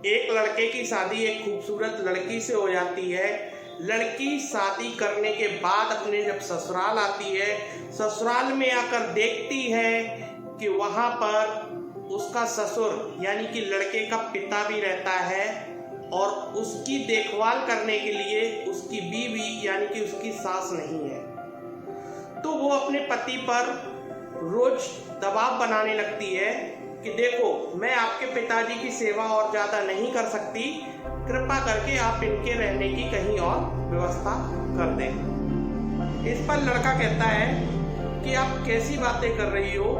एक लड़के की शादी एक खूबसूरत लड़की से हो जाती है। लड़की शादी करने के बाद अपने जब ससुराल आती है, ससुराल में आकर देखती है कि वहाँ पर उसका ससुर यानी कि लड़के का पिता भी रहता है और उसकी देखभाल करने के लिए उसकी बीवी यानी कि उसकी सास नहीं है। तो वो अपने पति पर रोज दबाव बनाने लगती है कि देखो, मैं आपके पिताजी की सेवा और ज़्यादा नहीं कर सकती, कृपा करके आप इनके रहने की कहीं और व्यवस्था कर दें। इस पर लड़का कहता है कि आप कैसी बातें कर रही हो,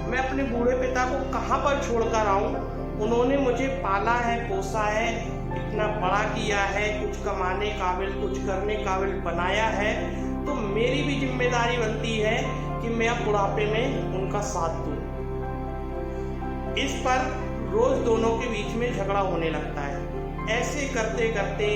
मैं अपने बूढ़े पिता को कहाँ पर छोड़कर आऊँ? उन्होंने मुझे पाला है, पोसा है, इतना बड़ा किया है, कुछ कमाने काबिल, कुछ करने काबिल बनाया है, तो मेरी भी जिम्मेदारी बनती है कि मैं अब बुढ़ापे में उनका साथ दूँ। इस पर रोज दोनों के बीच में झगड़ा होने लगता है। ऐसे करते करते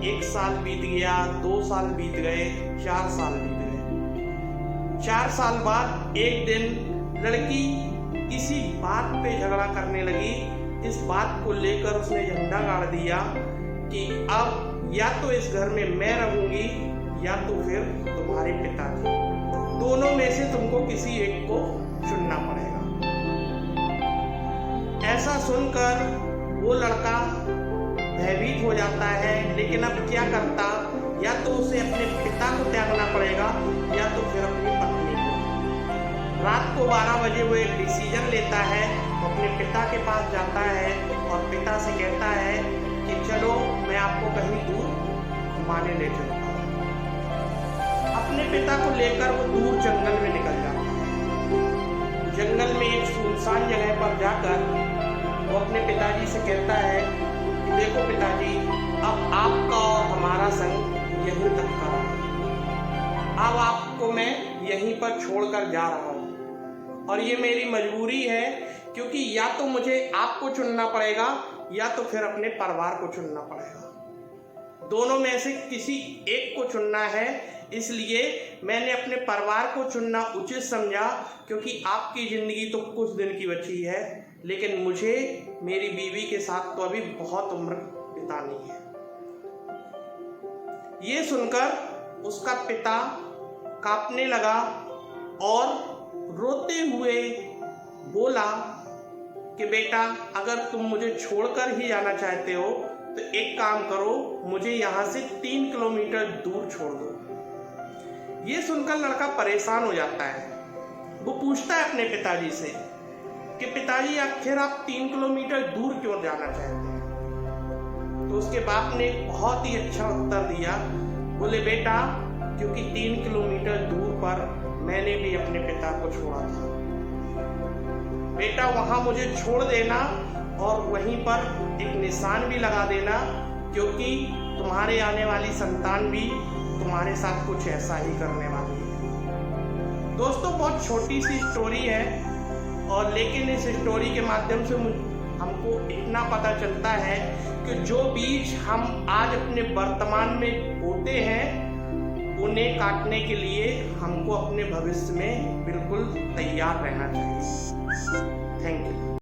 1 साल बीत गया, 2 साल बीत गए, 4 साल बीत गए। 4 साल बाद एक दिन लड़की इसी बात पे झगड़ा करने लगी। इस बात को लेकर उसने झंडा गाड़ दिया कि अब या तो इस घर में मैं रहूंगी या तो फिर तुम्हारे पिताजी, दोनों में से तुमको किसी एक को चुनना पड़ेगा। ऐसा सुनकर वो लड़का भयभीत हो जाता है, लेकिन अब क्या करता, या तो उसे अपने पिता को त्यागना पड़ेगा या तो फिर अपनी पत्नी को। रात को 12 बजे वो एक डिसीजन लेता है, वो अपने पिता के पास जाता है और पिता से कहता है कि चलो मैं आपको कहीं दूर घुमाने ले चलता हूँ। अपने पिता को लेकर वो दूर जंगल में निकल जाता है। जंगल में एक सुनसान जगह पर जाकर वो अपने पिताजी से कहता है कि देखो पिताजी, अब आपका और हमारा संग यहीं तक का रहा। अब आपको मैं यहीं पर छोड़कर जा रहा हूँ और ये मेरी मजबूरी है, क्योंकि या तो मुझे आपको चुनना पड़ेगा या तो फिर अपने परिवार को चुनना पड़ेगा। दोनों में से किसी एक को चुनना है, इसलिए मैंने अपने परिवार को चुनना उचित समझा, क्योंकि आपकी ज़िंदगी तो कुछ दिन की बची है, लेकिन मुझे मेरी बीवी के साथ तो अभी बहुत उम्र बितानी है। ये सुनकर उसका पिता कांपने लगा और रोते हुए बोला कि बेटा, अगर तुम मुझे छोड़कर ही जाना चाहते हो तो एक काम करो, मुझे यहाँ से 3 किलोमीटर दूर छोड़ दो। ये सुनकर लड़का परेशान हो जाता है। वो पूछता है अपने पिताजी से कि पिताजी, आखिर आप 3 किलोमीटर दूर क्यों जाना चाहते हैं? तो उसके बाप ने एक बहुत ही अच्छा उत्तर दिया। बोले, बेटा, क्योंकि 3 किलोमीटर दूर पर मैंने भी अपने पिता को छोड़ा था। बेटा, वहां मुझे छोड़ देना और वहीं पर एक निशान भी लगा देना, क्योंकि तुम्हारे आने वाली संतान भी तुम्हारे साथ कुछ ऐसा ही करने वाली है। दोस्तों, बहुत छोटी सी स्टोरी है, और लेकिन इस स्टोरी के माध्यम से हमको इतना पता चलता है कि जो बीज हम आज अपने वर्तमान में बोते हैं, उन्हें काटने के लिए हमको अपने भविष्य में बिल्कुल तैयार रहना चाहिए। Thank you.